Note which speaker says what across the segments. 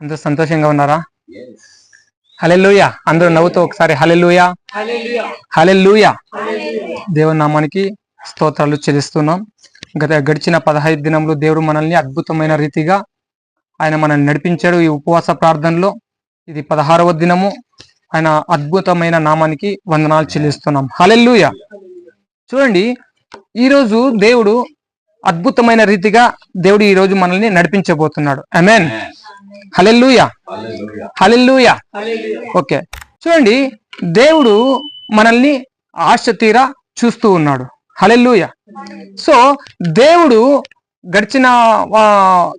Speaker 1: అందరూ సంతోషంగా ఉన్నారా? హల్లెలూయా. అందరూ నవ్వుతూ ఒకసారి హల్లెలూయా హల్లెలూయా. దేవుని నామానికి స్తోత్రాలు చెల్లిస్తున్నాం. గడిచిన 15 దినములు దేవుడు మనల్ని అద్భుతమైన రీతిగా ఆయన మనల్ని నడిపించాడు. ఈ ఉపవాస ప్రార్థనలో ఇది 16వ దినము. ఆయన అద్భుతమైన నామానికి వందనాలు చెల్లిస్తున్నాం. హల్లెలూయా. చూడండి, ఈరోజు దేవుడు అద్భుతమైన రీతిగా దేవుడు ఈ రోజు మనల్ని నడిపించబోతున్నాడు. ఆమేన్. హల్లెలూయా హల్లెలూయా. ఓకే, చూడండి, దేవుడు మనల్ని ఆశ తీరా చూస్తూ ఉన్నాడు. హల్లెలూయా. సో దేవుడు గడిచిన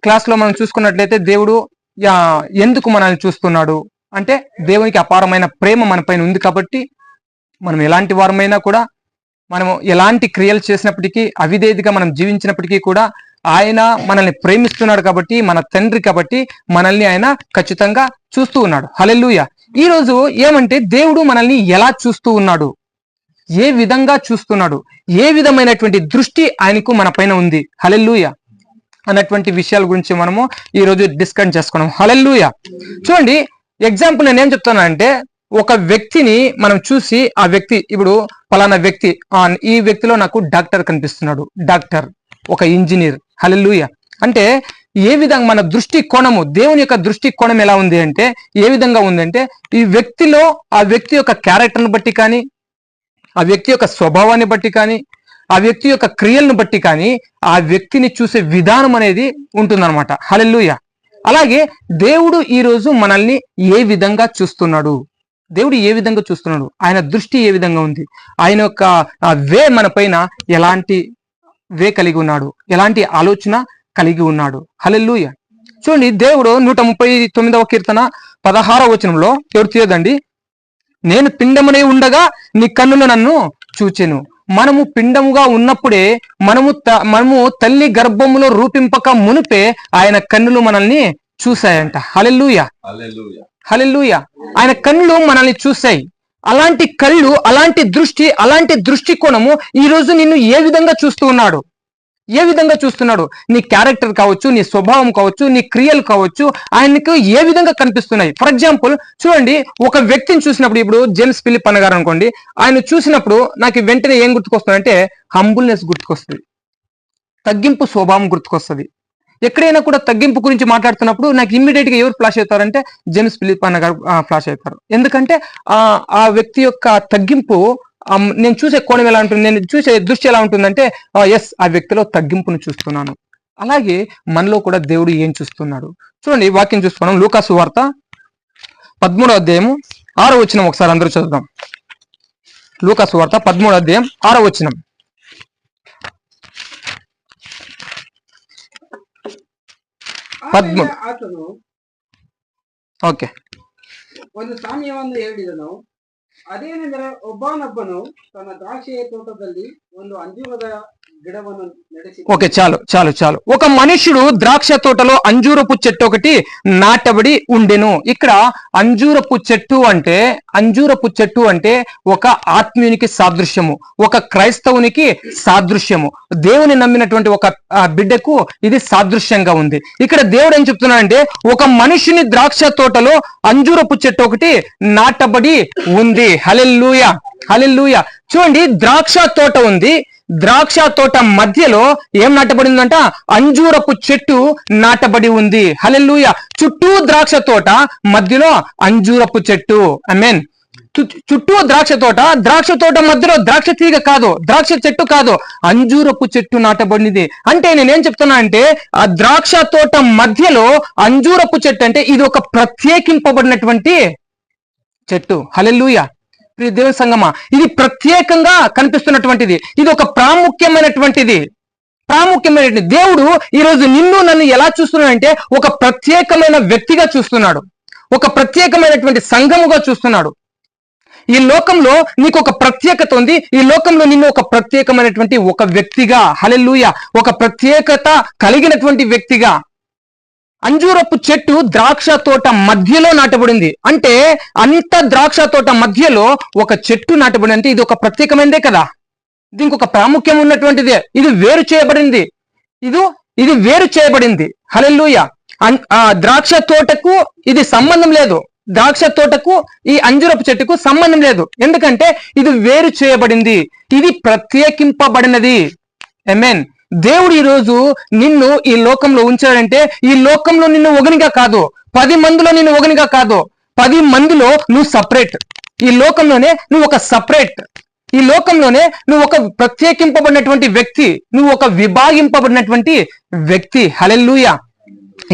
Speaker 1: క్లాస్ లో మనం చూసుకున్నట్లయితే దేవుడు ఎందుకు మనల్ని చూస్తున్నాడు అంటే దేవునికి అపారమైన ప్రేమ మన పైన ఉంది కాబట్టి మనం ఎలాంటి వారమైనా కూడా మనము ఎలాంటి క్రియలు చేసినప్పటికీ అవిధేయతగా మనం జీవించినప్పటికీ కూడా ఆయన మనల్ని ప్రేమిస్తున్నాడు కాబట్టి, మన తండ్రి కాబట్టి మనల్ని ఆయన ఖచ్చితంగా చూస్తూ ఉన్నాడు. హల్లెలూయా. ఈ రోజు ఏమంటే దేవుడు మనల్ని ఎలా చూస్తూ ఉన్నాడు, ఏ విధంగా చూస్తున్నాడు, ఏ విధమైనటువంటి దృష్టి ఆయనకు మన పైన ఉంది, హల్లెలూయా అన్నటువంటి విషయాల గురించి మనము ఈ రోజు డిస్కస్ చేసుకున్నాం. హల్లెలూయా. చూడండి, ఎగ్జాంపుల్ నేనేం చెప్తానంటే, ఒక వ్యక్తిని మనం చూసి ఆ వ్యక్తి ఇప్పుడు పలానా వ్యక్తి, ఈ వ్యక్తిలో నాకు డాక్టర్ కనిపిస్తున్నాడు, డాక్టర్, ఒక ఇంజనీర్. హల్లెలూయా. అంటే ఏ విధంగా మన దృష్టి కోణము, దేవుని యొక్క దృష్టి కోణం ఎలా ఉంది అంటే ఏ విధంగా ఉందంటే, ఈ వ్యక్తిలో ఆ వ్యక్తి యొక్క క్యారెక్టర్ని బట్టి కానీ, ఆ వ్యక్తి యొక్క స్వభావాన్ని బట్టి కానీ, ఆ వ్యక్తి యొక్క క్రియలను బట్టి కానీ ఆ వ్యక్తిని చూసే విధానం అనేది ఉంటుందన్నమాట. హల్లెలూయా. అలాగే దేవుడు ఈ రోజు మనల్ని ఏ విధంగా చూస్తున్నాడు, దేవుడు ఏ విధంగా చూస్తున్నాడు, ఆయన దృష్టి ఏ విధంగా ఉంది, ఆయన యొక్క వే మన పైన ఎలాంటి వే కలిగి ఉన్నాడు, ఎలాంటి ఆలోచన కలిగి ఉన్నాడు. హల్లెలూయా. చూడండి, దేవుడు 139వ కీర్తన 16వ వచనంలో ఎవరు తీయదండి, నేను పిండమునే ఉండగా నీ కన్నులు నన్ను చూచెను. మనము పిండముగా ఉన్నప్పుడే, మనము తల్లి గర్భములో రూపింపక మునిపే ఆయన కన్నులు మనల్ని చూశాయంట. హల్లెలూయా హల్లెలూయా. ఆయన కన్నులు మనల్ని చూశాయి. అలాంటి కళ్ళు, అలాంటి దృష్టి, అలాంటి దృష్టికోణము ఈ రోజు నిన్ను ఏ విధంగా చూస్తూ ఉన్నాడు, ఏ విధంగా చూస్తున్నాడు, నీ క్యారెక్టర్ కావచ్చు, నీ స్వభావం కావచ్చు, నీ క్రియలు కావచ్చు, ఆయనకు ఏ విధంగా కనిపిస్తున్నాయి. ఫర్ ఎగ్జాంపుల్ చూడండి, ఒక వ్యక్తిని చూసినప్పుడు, ఇప్పుడు జేమ్స్ ఫిలిప్ అన్నగారు అనుకోండి, ఆయన చూసినప్పుడు నాకు వెంటనే ఏం గుర్తుకొస్తుంది అంటే హంబుల్నెస్ గుర్తుకొస్తుంది, తగ్గింపు స్వభావం గుర్తుకొస్తుంది. ఎక్కడైనా కూడా తగ్గింపు గురించి మాట్లాడుతున్నప్పుడు నాకు ఇమ్మీడియట్ గా ఎవరు ఫ్లాష్ అవుతారంటే జేమ్స్ ఫిలిప్ అన్నగారు ఫ్లాష్ అవుతారు. ఎందుకంటే ఆ వ్యక్తి యొక్క తగ్గింపు, నేను చూసే కోణం ఎలా ఉంటుంది, నేను చూసే దృష్టి ఎలా ఉంటుందంటే ఎస్, ఆ వ్యక్తిలో తగ్గింపును చూస్తున్నాను. అలాగే మనలో కూడా దేవుడు ఏం చూస్తున్నాడు చూడండి. వాక్యం చూస్తున్నాం, లూకా సువార్త 13వ అధ్యాయము 6వ వచనం ఒకసారి అందరూ చదువుదాం. లూకా సువార్త 13వ అధ్యాయం 6వ వచనం. ఓకే,
Speaker 2: ಒಂದು ಸಾಮ್ಯವನ್ನು ಹೇಳಿದನು. ಅದೇನೆಂದರೆ, ಒಬ್ಬನೊಬ್ಬನು ತನ್ನ ದ್ರಾಕ್ಷಿಯ ತೋಟದಲ್ಲಿ ಒಂದು ಅಂಜೂರದ గిడవను ನಡೆಸಿ.
Speaker 1: ఓకే, చాలు చాలు చాలు. ఒక మనుషుడు ద్రాక్ష తోటలో అంజూరపు చెట్టు ఒకటి నాటబడి ఉండెను. ఇక్కడ అంజూరపు చెట్టు అంటే ఒక ఆత్మీయునికి సాదృశ్యము, ఒక క్రైస్తవునికి సాదృశ్యము, దేవుని నమ్మినటువంటి ఒక బిడ్డకు ఇది సాదృశ్యంగా ఉంది. ఇక్కడ దేవుడు ఏం చెప్తున్నాడంటే, ఒక మనుషుని ద్రాక్ష తోటలో అంజూరపు చెట్టు ఒకటి నాటబడి ఉంది. హల్లెలూయా హల్లెలూయా. చూడండి, ద్రాక్ష తోట ఉంది, ద్రాక్ష తోట మధ్యలో ఏం నాటబడిందంట, అంజూరపు చెట్టు నాటబడి ఉంది. హల్లెలూయా. చుట్టూ ద్రాక్ష తోట, మధ్యలో అంజూరపు చెట్టు. ఆమేన్. చుట్టూ ద్రాక్ష తోట మధ్యలో ద్రాక్ష తీగ కాదు, ద్రాక్ష చెట్టు కాదు, అంజూరపు చెట్టు నాటబడింది. అంటే నేనేం చెప్తున్నా అంటే, ఆ ద్రాక్ష తోట మధ్యలో అంజూరపు చెట్టు అంటే ఇది ఒక ప్రత్యేకింపబడినటువంటి చెట్టు. హల్లెలూయా. దేవుని సంగమా, ఇది ప్రత్యేకంగా కనిపిస్తున్నటువంటిది, ఇది ఒక ప్రాముఖ్యమైనటువంటిది. దేవుడు ఈరోజు నిన్ను నన్ను ఎలా చూస్తున్నాడంటే ఒక ప్రత్యేకమైన వ్యక్తిగా చూస్తున్నాడు, ఒక ప్రత్యేకమైనటువంటి సంఘముగా చూస్తున్నాడు. ఈ లోకంలో నీకు ఒక ప్రత్యేకత ఉంది, ఈ లోకంలో నిన్ను ఒక ప్రత్యేకమైనటువంటి ఒక వ్యక్తిగా, హల్లెలూయా, ఒక ప్రత్యేకత కలిగినటువంటి వ్యక్తిగా. అంజూరపు చెట్టు ద్రాక్ష తోట మధ్యలో నాటబడింది అంటే, అంత ద్రాక్ష తోట మధ్యలో ఒక చెట్టు నాటబడింది అంటే ఇది ఒక ప్రత్యేకమైనదే కదా, దీనికి ఒక ప్రాముఖ్యం ఉన్నటువంటిదే. ఇది వేరు చేయబడింది, ఇది వేరు చేయబడింది. హల్లెలూయా. ఆ ద్రాక్ష తోటకు ఇది సంబంధం లేదు. ద్రాక్ష తోటకు ఈ అంజురపు చెట్టుకు సంబంధం లేదు. ఎందుకంటే ఇది వేరు చేయబడింది, ఇది ప్రత్యేకింపబడినది. ఆమేన్. దేవుడు ఈ రోజు నిన్ను ఈ లోకంలో ఉంచాడంటే ఈ లోకంలో నిన్ను ఒకనిగా కాదు, 10 మందిలో నిన్ను ఒకనిగా కాదు, 10 మందిలో నువ్వు సపరేట్. ఈ లోకంలోనే నువ్వు ఒక సపరేట్. ఈ లోకంలోనే నువ్వు ఒక ప్రత్యేకింపబడినటువంటి వ్యక్తి, నువ్వు ఒక విభాగింపబడినటువంటి వ్యక్తి. హల్లెలూయా.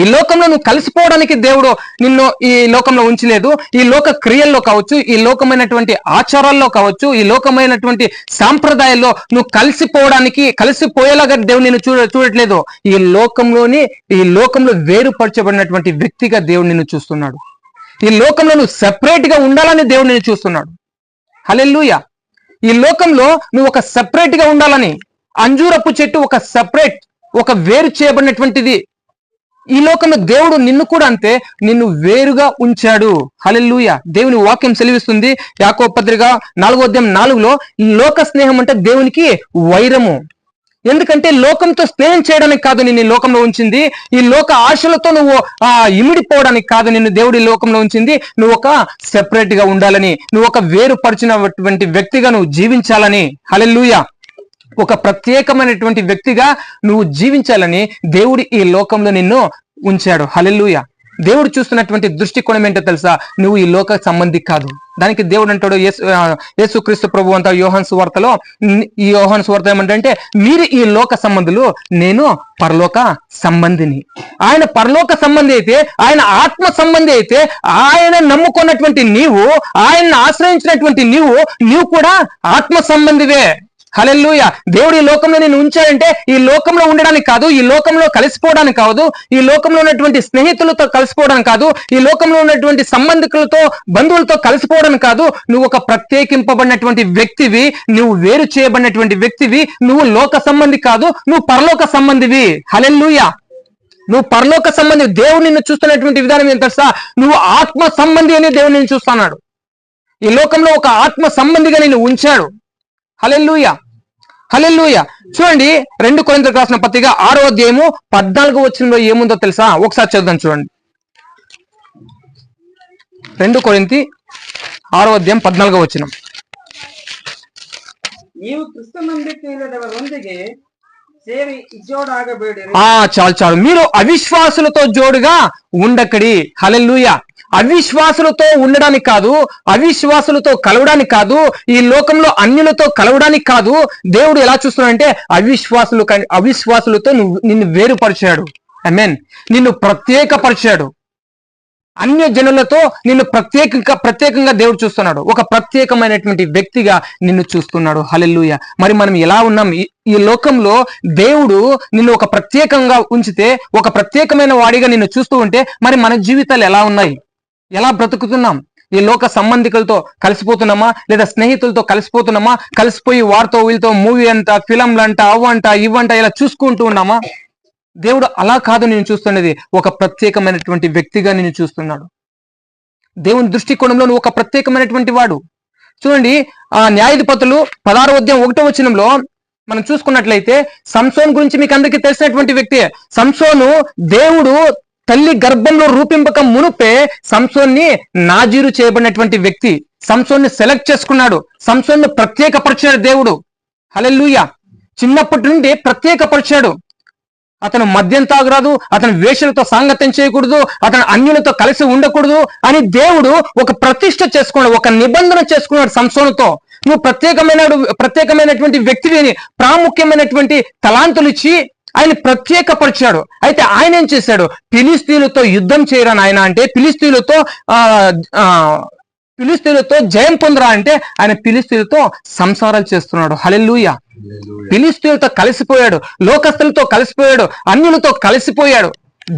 Speaker 1: ఈ లోకంలో నువ్వు కలిసిపోవడానికి దేవుడు నిన్ను ఈ లోకంలో ఉంచలేదు. ఈ లోక క్రియల్లో కావచ్చు, ఈ లోకమైనటువంటి ఆచారాల్లో కావచ్చు, ఈ లోకమైనటువంటి సాంప్రదాయాల్లో నువ్వు కలిసిపోయేలాగా దేవుడు నిన్ను చూడట్లేదు. ఈ లోకంలో వేరుపరచబడినటువంటి వ్యక్తిగా దేవుడు నిన్ను చూస్తున్నాడు. ఈ లోకంలో నువ్వు సెపరేట్ గా ఉండాలని దేవుడు నిన్ను చూస్తున్నాడు. హల్లెలూయా. ఈ లోకంలో నువ్వు ఒక సెపరేట్ గా ఉండాలని. అంజూరపు చెట్టు ఒక సెపరేట్, ఒక వేరు చేయబడినటువంటిది. ఈ లోకంలో దేవుడు నిన్ను కూడా అంతే, నిన్ను వేరుగా ఉంచాడు. హల్లెలూయా. దేవుని వాక్యం సెలవిస్తుంది యాకోబు పత్రిక 4:4 లోక స్నేహం అంటే దేవునికి వైరము. ఎందుకంటే లోకంతో స్నేహం చేయడానికి కాదు నిన్ను ఈ లోకంలో ఉంచింది. ఈ లోక ఆశలతో నువ్వు ఇమిడిపోవడానికి కాదు నిన్ను దేవుడు ఈ లోకంలో ఉంచింది. నువ్వు ఒక సెపరేట్ గా ఉండాలని, నువ్వు ఒక వేరుపరిచినటువంటి వ్యక్తిగా నువ్వు జీవించాలని. హల్లెలూయా. ఒక ప్రత్యేకమైనటువంటి వ్యక్తిగా నువ్వు జీవించాలని దేవుడు ఈ లోకంలో నిన్ను ఉంచాడు. హల్లెలూయా. దేవుడు చూస్తున్నటువంటి దృష్టికోణం ఏంటో తెలుసా? నువ్వు ఈ లోక సంబంధి కాదు. దానికి దేవుడు అంటాడు, యేసుక్రీస్తు ప్రభు అంతా యోహాను సువార్తలో, ఈ యోహాను సువార్త ఏమంటే మీరు ఈ లోక సంబంధులు, నేను పరలోక సంబంధిని. ఆయన పరలోక సంబంధి అయితే, ఆయన ఆత్మ సంబంధి అయితే, ఆయన నమ్ముకున్నటువంటి నీవు, ఆయన్ని ఆశ్రయించినటువంటి నీవు కూడా ఆత్మ సంబంధివే. హల్లెలూయా. దేవుడు ఈ లోకంలో నేను ఉంచాడంటే ఈ లోకంలో ఉండడానికి కాదు, ఈ లోకంలో కలిసిపోవడానికి కాదు, ఈ లోకంలో ఉన్నటువంటి స్నేహితులతో కలిసిపోవడానికి కాదు, ఈ లోకంలో ఉన్నటువంటి సంబంధికులతో బంధువులతో కలిసిపోవడానికి కాదు. నువ్వు ఒక ప్రత్యేకింపబడినటువంటి వ్యక్తివి, నువ్వు వేరు చేయబడినటువంటి వ్యక్తివి. నువ్వు లోక సంబంధి కాదు, నువ్వు పరలోక సంబంధివి. హల్లెలూయా. నువ్వు పరలోక సంబంధి. దేవుడు నిన్ను చూస్తున్నటువంటి విధానం ఏం తెలుసా? నువ్వు ఆత్మ సంబంధి అని దేవుడు నిన్ను చూస్తున్నాడు. ఈ లోకంలో ఒక ఆత్మ సంబంధిగా నిన్ను ఉంచాడు. హల్లెలూయా. హల్లెలూయా. చూడండి 2 కొరింథీయులకు రాసిన పత్రిక 6:14 ఏముందో తెలుసా? ఒకసారి చదువుదాం చూడండి. 2 కొరింథీ 6:14
Speaker 2: ನೀವು ಕ್ರಿಸ್ತ ನಂಬಿಕೆಯಿಲ್ಲದವರೊಂದಿಗೆ ಸೇರಿ ಇಜ್ಜೋಡಾಗಬೇಡಿರಿ.
Speaker 1: చాలు. మీరు అవిశ్వాసులతో జోడుగా ఉండకడి. హల్లెలూయా. అవిశ్వాసులతో ఉండడానికి కాదు, అవిశ్వాసులతో కలవడానికి కాదు, ఈ లోకంలో అన్యులతో కలవడానికి కాదు. దేవుడు ఎలా చూస్తున్నాడంటే అవిశ్వాసులతో నిన్ను వేరుపరిచాడు. ఆమేన్. నిన్ను ప్రత్యేకపరిచాడు. అన్య జనులతో నిన్ను ప్రత్యేకంగా దేవుడు చూస్తున్నాడు. ఒక ప్రత్యేకమైనటువంటి వ్యక్తిగా నిన్ను చూస్తున్నాడు. హల్లెలూయా. మరి మనం ఎలా ఉన్నాం? ఈ లోకంలో దేవుడు నిన్ను ఒక ప్రత్యేకంగా ఉంచితే, ఒక ప్రత్యేకమైన వాడిగా నిన్ను చూస్తూ ఉంటే, మరి మన జీవితాలు ఎలా ఉన్నాయి? ఎలా బ్రతుకుతున్నాం? ఈ లోక సంబంధికులతో కలిసిపోతున్నామా, లేదా స్నేహితులతో కలిసిపోతున్నామా? కలిసిపోయి వారితో వీళ్ళతో మూవీ అంట, ఫిలంలంట, అవ్వంట ఇవ్వంట ఇలా చూసుకుంటూ ఉన్నామా? దేవుడు అలా కాదు నేను చూస్తున్నది, ఒక ప్రత్యేకమైనటువంటి వ్యక్తిగా నేను చూస్తున్నాడు. దేవుని దృష్టికోణంలో నువ్వు ఒక ప్రత్యేకమైనటువంటి వాడు. చూడండి, న్యాయాధిపతులు 16:1 మనం చూసుకున్నట్లయితే సంసోను గురించి మీకు అందరికీ తెలిసినటువంటి వ్యక్తి. సంసోను దేవుడు తల్లి గర్భంలో రూపింపక మునుపే సంసోన్ని నాజీరు చేయబడినటువంటి వ్యక్తి. సంసోన్ని సెలెక్ట్ చేసుకున్నాడు, సంసోన్ని ప్రత్యేకపరిచాడు దేవుడు. హల్లెలూయా. చిన్నప్పటి నుండి ప్రత్యేకపరిచాడు. అతను మద్యం తాగరాదు, అతను వేషలతో సాంగత్యం చేయకూడదు, అతను అన్యులతో కలిసి ఉండకూడదు అని దేవుడు ఒక ప్రతిష్ఠ చేసుకున్నాడు, ఒక నిబంధన చేసుకున్నాడు సంసోనుతో. నువ్వు ప్రత్యేకమైనటువంటి వ్యక్తివి అని ప్రాముఖ్యమైనటువంటి తలాంతులు ఇచ్చి ఆయన ప్రత్యేకపరిచాడు. అయితే ఆయన ఏం చేశాడు? ఫిలిస్తీయులతో యుద్ధం చేయరా నాయన అంటే, ఫిలిస్తీయులతో జయం పొందరా అంటే ఆయన ఫిలిస్తీయులతో సంసారాలు చేస్తున్నాడు. హల్లెలూయా. ఫిలిస్తీయులతో కలిసిపోయాడు, లోకస్తులతో కలిసిపోయాడు, అన్యులతో కలిసిపోయాడు.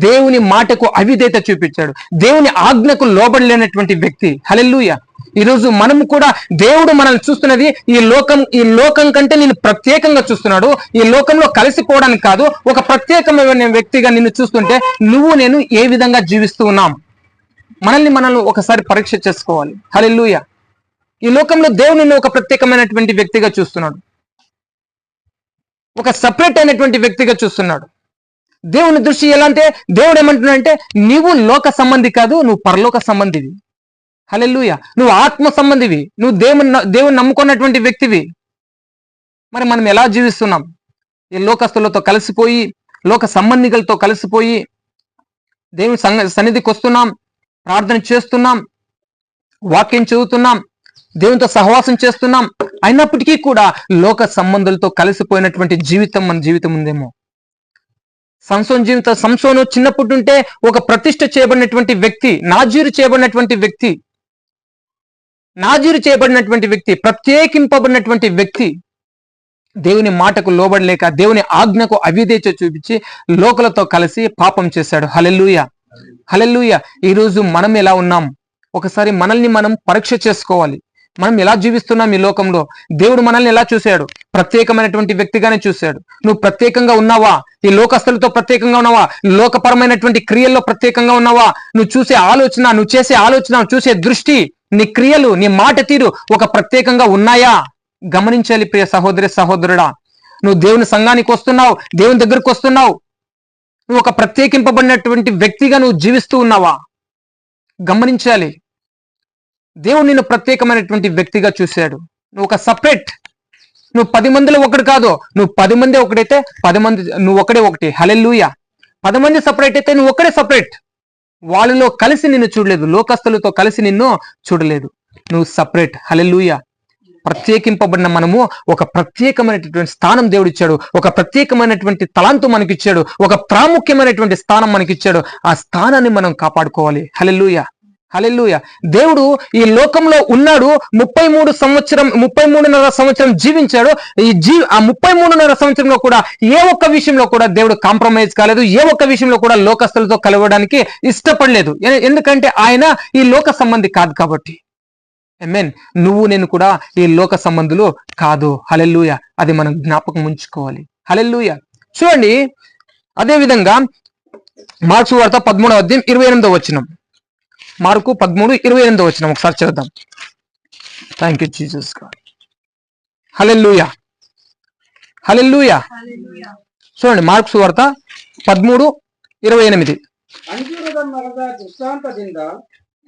Speaker 1: దేవుని మాటకు అవిధేయత చూపించాడు, దేవుని ఆజ్ఞకు లోబడలేనటువంటి వ్యక్తి. హల్లెలూయా. ఈరోజు మనము కూడా దేవుడు మనల్ని చూస్తున్నది ఈ లోకం కంటే నిన్ను ప్రత్యేకంగా చూస్తున్నాడు. ఈ లోకంలో కలిసిపోవడానికి కాదు, ఒక ప్రత్యేకమైన వ్యక్తిగా నిన్ను చూస్తుంటే నువ్వు నేను ఏ విధంగా జీవిస్తూ ఉన్నాం? మనల్ని ఒకసారి పరీక్ష చేసుకోవాలి. హల్లెలూయా. ఈ లోకంలో దేవుడు నిన్ను ఒక ప్రత్యేకమైనటువంటి వ్యక్తిగా చూస్తున్నాడు, ఒక సపరేట్ అయినటువంటి వ్యక్తిగా చూస్తున్నాడు. దేవుని దృష్టి ఎలా అంటే దేవుడు ఏమంటున్నాడంటే నీవు లోక సంబంధి కాదు, నువ్వు పరలోక సంబంధివి. హల్లెలూయా. నువ్వు ఆత్మ సంబంధివి, నువ్వు దేవుని నమ్ముకున్నటువంటి వ్యక్తివి. మరి మనం ఎలా జీవిస్తున్నాం? ఈ లోకస్తులతో కలిసిపోయి, లోక సంబంధికులతో కలిసిపోయి దేవుని సన్నిధికి వస్తున్నాం, ప్రార్థన చేస్తున్నాం, వాక్యం చదువుతున్నాం, దేవునితో సహవాసం చేస్తున్నాం. అయినప్పటికీ కూడా లోక సంబంధులతో కలిసిపోయినటువంటి జీవితం మన జీవితం ఉందేమో. సంసోను చిన్నప్పటి ఉంటే ఒక ప్రతిష్ఠ చేయబడినటువంటి వ్యక్తి, నాజీరు చేయబడినటువంటి వ్యక్తి, ప్రత్యేకింపబడినటువంటి వ్యక్తి. దేవుని మాటకు లోబడలేక, దేవుని ఆజ్ఞకు అవిధేయత చూపించి లోకులతో కలిసి పాపం చేశాడు. హల్లెలూయా, హల్లెలూయా. ఈరోజు మనం ఎలా ఉన్నాం? ఒకసారి మనల్ని మనం పరీక్ష చేసుకోవాలి. మనం ఎలా జీవిస్తున్నాం ఈ లోకంలో? దేవుడు మనల్ని ఎలా చూశాడు? ప్రత్యేకమైనటువంటి వ్యక్తిగానే చూశాడు. నువ్వు ప్రత్యేకంగా ఉన్నావా? ఈ లోకస్తులతో ప్రత్యేకంగా ఉన్నావా? లోకపరమైనటువంటి క్రియల్లో ప్రత్యేకంగా ఉన్నావా? నువ్వు చూసే ఆలోచన, నువ్వు చేసే ఆలోచన, చూసే దృష్టి, నీ క్రియలు, నీ మాట తీరు ఒక ప్రత్యేకంగా ఉన్నాయా? గమనించాలి ప్రియ సహోదరి సహోదరుడా. నువ్వు దేవుని సంఘానికి వస్తున్నావు, దేవుని దగ్గరకు వస్తున్నావు, నువ్వు ఒక ప్రత్యేకింపబడినటువంటి వ్యక్తిగా నువ్వు జీవిస్తూ ఉన్నావా? గమనించాలి. దేవుడు నిన్ను ప్రత్యేకమైనటువంటి వ్యక్తిగా చూశాడు. నువ్వు ఒక సపరేట్, నువ్వు 10 మందిలో ఒకటి కాదు, నువ్వు 10 మంది ఒకటైతే 10 మంది నువ్వు ఒకటే ఒకటి. హల్లెలూయా. 10 మంది సపరేట్ అయితే నువ్వు ఒకటే సపరేట్. వాళ్ళలో కలిసి నిన్ను చూడలేదు, లోకస్తులతో కలిసి నిన్ను చూడలేదు, నువ్వు సపరేట్. హల్లెలూయా. ప్రత్యేకింపబడిన మనము ఒక ప్రత్యేకమైనటువంటి స్థానం దేవుడిచ్చాడు, ఒక ప్రత్యేకమైనటువంటి తలాంతు మనకిచ్చాడు, ఒక ప్రాముఖ్యమైనటువంటి స్థానం మనకిచ్చాడు. ఆ స్థానాన్ని మనం కాపాడుకోవాలి. హల్లెలూయా, హల్లెలూయా. దేవుడు ఈ లోకంలో ఉన్నాడు, 33.5 సంవత్సరం జీవించాడు. ఆ 33.5 సంవత్సరంలో కూడా ఏ ఒక్క విషయంలో కూడా దేవుడు కాంప్రమైజ్ కాలేదు, ఏ ఒక్క విషయంలో కూడా లోకస్తులతో కలవడానికి ఇష్టపడలేదు. ఎందుకంటే ఆయన ఈ లోక సంబంధి కాదు కాబట్టి. ఆమేన్. నువ్వు నేను కూడా ఈ లోక సంబంధులు కాదు. హల్లెలూయా. అది మనం జ్ఞాపకం ఉంచుకోవాలి. హల్లెలూయా. చూడండి, అదే విధంగా మార్కు సువార్త 13వ అధ్యాయం 28వ వచనం. మార్కు 13:28వ వచనం ఒకసారి చదువుదాం. Thank you Jesus God. Hallelujah, hallelujah. చూడండి, మార్కు సువార్త 13:28.
Speaker 2: ಅಂಜೂರದ ಮರದ ದೃಷ್ಟಾಂತದಿಂದ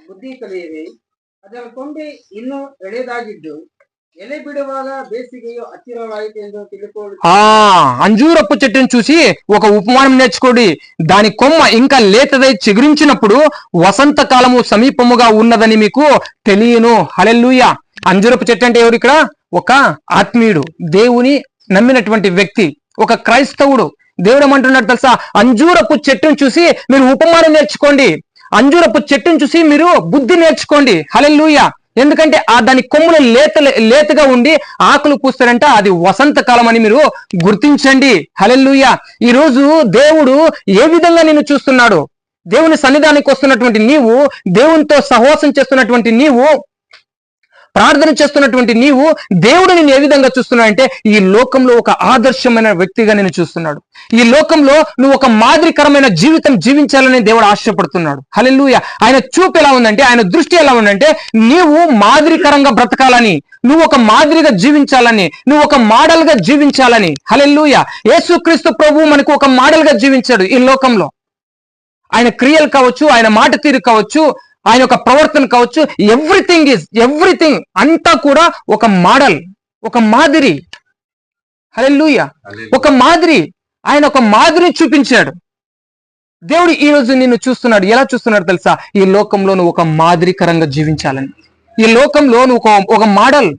Speaker 2: ಬುದ್ಧಿ ಕಲಿಯಿರಿ, ಅದರ ಕೊಂಬೆ ಇನ್ನೂ ಎಳೆದಾಗಿದ್ದು ಎಲೆ ಬಿಡುವಾಗ ಬೇಸಿಗೆಯು ಹತ್ತಿರವಾಯಿತು ಎಂದು ತಿಳ್ಕೊಳ್ಳಿ.
Speaker 1: అంజూరపు చెట్టును చూసి ఒక ఉపమానం నేర్చుకోండి. దాని కొమ్మ ఇంకా లేతదై చిగురించినప్పుడు వసంత కాలము సమీపముగా ఉన్నదని మీకు తెలియను. హల్లెలూయా. అంజూరపు చెట్టు అంటే ఎవరు ఇక్కడ? ఒక ఆత్మీయుడు, దేవుని నమ్మినటువంటి వ్యక్తి, ఒక క్రైస్తవుడు. దేవుడు ఏమంటున్నాడు తెలుసా? అంజూరపు చెట్టును చూసి మీరు ఉపమానం నేర్చుకోండి, అంజూరపు చెట్టును చూసి మీరు బుద్ధి నేర్చుకోండి. హల్లెలూయా. ఎందుకంటే దాని కొమ్ములు లేతగా ఉండి ఆకులు పూస్తారంట, అది వసంత కాలం అని మీరు గుర్తించండి. హల్లెలూయా. ఈ రోజు దేవుడు ఏ విధంగా నిన్ను చూస్తున్నాడు? దేవుని సన్నిధానికి వస్తున్నటువంటి నీవు, దేవునితో సహవాసం చేస్తున్నటువంటి నీవు, ప్రార్థన చేస్తున్నటువంటి నీవు, దేవుడు నేను ఏ విధంగా చూస్తున్నాడంటే ఈ లోకంలో ఒక ఆదర్శమైన వ్యక్తిగా నేను చూస్తున్నాడు. ఈ లోకంలో నువ్వు ఒక మాదిరికరమైన జీవితం జీవించాలని దేవుడు ఆశపడుతున్నాడు. హల్లెలూయా. ఆయన చూపు ఎలా ఉందంటే, ఆయన దృష్టి ఎలా ఉందంటే నీవు మాదిరికరంగా బ్రతకాలని, నువ్వు ఒక మాదిరిగా జీవించాలని, నువ్వు ఒక మోడల్ గా జీవించాలని. హల్లెలూయా. యేసుక్రీస్తు ప్రభువు మనకు ఒక మోడల్ గా జీవించాడు ఈ లోకంలో. ఆయన క్రియలు కావచ్చు, ఆయన మాట తీరు కావచ్చు, ఆయన యొక్క ప్రవర్తన కావచ్చు, ఎవ్రీథింగ్ అంతా కూడా ఒక మోడల్, ఒక మాదిరి. హల్లెలూయా. ఒక మాదిరి, ఆయన ఒక మాదిరి చూపించాడు. దేవుడు ఈ రోజు నిన్ను చూస్తున్నాడు. ఎలా చూస్తున్నాడు తెలుసా? ఈ లోకంలో నువ్వు ఒక మాదిరికరంగా జీవించాలని, ఈ లోకంలో నువ్వు ఒక మోడల్,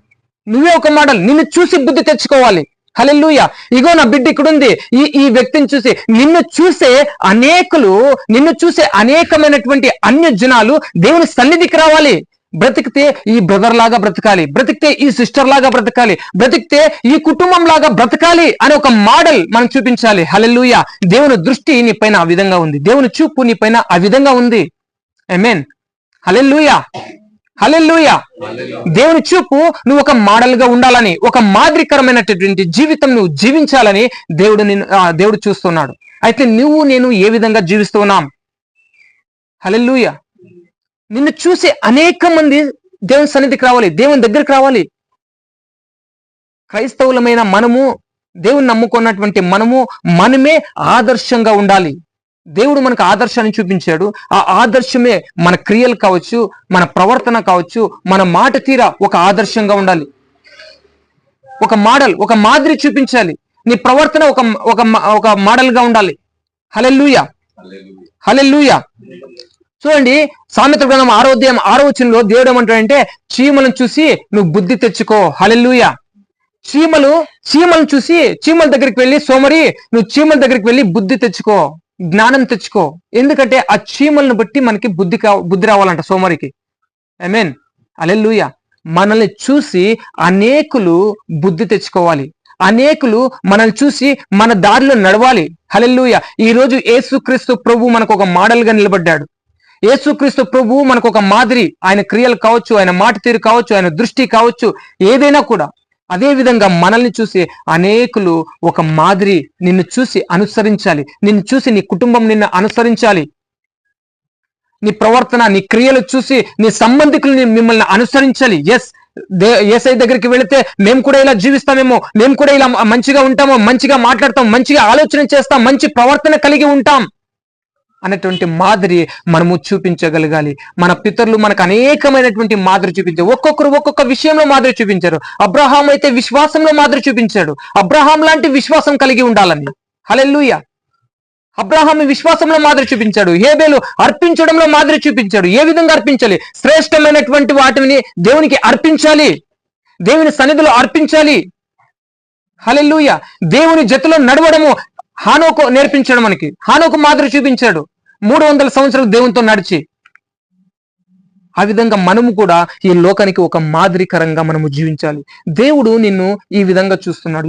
Speaker 1: నువ్వే ఒక మోడల్. నిన్ను చూసి బుద్ధి తెచ్చుకోవాలి. హల్లెలూయా. ఇగో నా బిడ్డ ఇక్కడ ఉంది, ఈ వ్యక్తిని చూసి నిన్ను చూసే అనేకమైనటువంటి అన్య జనాలు దేవుని సన్నిధికి రావాలి. బ్రతికితే ఈ బ్రదర్ లాగా బ్రతకాలి, బ్రతికితే ఈ సిస్టర్ లాగా బ్రతకాలి, బ్రతికితే ఈ కుటుంబం లాగా బ్రతకాలి అని ఒక మోడల్ మనం చూపించాలి. హల్లెలూయా. దేవుని దృష్టి నీ పైన ఆ విధంగా ఉంది, దేవుని చూపు నీ పైన ఆ విధంగా ఉంది. ఆమేన్. హల్లెలూయా, హల్లెలూయా. దేవుని చూపు నువ్వు ఒక మోడల్ గా ఉండాలని, ఒక మాదిరికరమైనటువంటి జీవితం నువ్వు జీవించాలని దేవుడు చూస్తున్నాడు. అయితే నువ్వు నేను ఏ విధంగా జీవిస్తున్నాం? హల్లెలూయా. నిన్ను చూసి అనేక మంది దేవుని సన్నిధికి రావాలి, దేవుని దగ్గరికి రావాలి. క్రైస్తవులమైన మనము దేవుని నమ్ముకున్నటువంటి మనమే ఆదర్శంగా ఉండాలి. దేవుడు మనకు ఆదర్శాన్ని చూపించాడు. ఆ ఆదర్శమే మన క్రియలు కావచ్చు, మన ప్రవర్తన కావచ్చు, మన మాట తీర ఒక ఆదర్శంగా ఉండాలి. ఒక మాదిరి చూపించాలి. నీ ప్రవర్తన ఒక మోడల్ గా ఉండాలి. హల్లెలూయా, హల్లెలూయా. చూడండి, సామెత గ్రంథం 6వ అధ్యాయం 6వ వచనంలో దేవుడు ఏమంటాడంటే, చీమలను చూసి నువ్వు బుద్ధి తెచ్చుకో. హల్లెలూయా. చీమలను చూసి చీమల దగ్గరికి వెళ్ళి, సోమరి నువ్వు చీమల దగ్గరికి వెళ్ళి బుద్ధి తెచ్చుకో, జ్ఞానం తెచ్చుకో. ఎందుకంటే ఆ చీమలను బట్టి మనకి బుద్ధి రావాలంట సోమరికి. ఆమేన్, హల్లెలూయా. మనల్ని చూసి అనేకులు బుద్ధి తెచ్చుకోవాలి. అనేకులు మనల్ని చూసి మన దారిలో నడవాలి. హల్లెలూయా. ఈ రోజు యేసుక్రీస్తు ప్రభు మనకు ఒక మోడల్ గా నిలబడ్డాడు. యేసుక్రీస్తు ప్రభు మనకు ఒక మాదిరి. ఆయన క్రియలు కావచ్చు, ఆయన మాట తీరు కావచ్చు, ఆయన దృష్టి కావచ్చు, ఏదైనా కూడా. అదే విధంగా మనల్ని చూసి అనేకులు ఒక మాదిరి నిన్ను చూసి అనుసరించాలి. నిన్ను చూసి నీ కుటుంబం నిన్ను అనుసరించాలి. నీ ప్రవర్తన, నీ క్రియలు చూసి నీ సంబంధికులు మిమ్మల్ని అనుసరించాలి. యేసయ్య దగ్గరికి వెళితే మేము కూడా ఇలా జీవిస్తామేమో, మేము కూడా ఇలా మంచిగా ఉంటామో, మంచిగా మాట్లాడతాం, మంచిగా ఆలోచన చేస్తాం, మంచి ప్రవర్తన కలిగి ఉంటాం అనేటువంటి మాదిరి మనము చూపించగలగాలి. మన పితరులు మనకు అనేకమైనటువంటి మాదిరి చూపించారు. ఒక్కొక్కరు ఒక్కొక్క విషయంలో మాదిరి చూపించారు. అబ్రహాం అయితే విశ్వాసంలో మాదిరి చూపించాడు. అబ్రహాం లాంటి విశ్వాసం కలిగి ఉండాలని. హల్లెలూయా. అబ్రహాం విశ్వాసంలో మాదిరి చూపించాడు. హేబేలు అర్పించడంలో మాదిరి చూపించాడు. ఏ విధంగా అర్పించాలి? శ్రేష్టమైనటువంటి వాటిని దేవునికి అర్పించాలి, దేవుని సన్నిధిలో అర్పించాలి. హల్లెలూయా. దేవుని జతలో నడవడము హానోకు నేర్పించాడు మనకి. హానోకు మాదిరి చూపించాడు 300 సంవత్సరాలు దేవునితో నడిచి. ఆ విధంగా మనము కూడా ఈ లోకానికి ఒక మాదిరికరంగా మనము జీవించాలి. దేవుడు నిన్ను ఈ విధంగా చూస్తున్నాడు.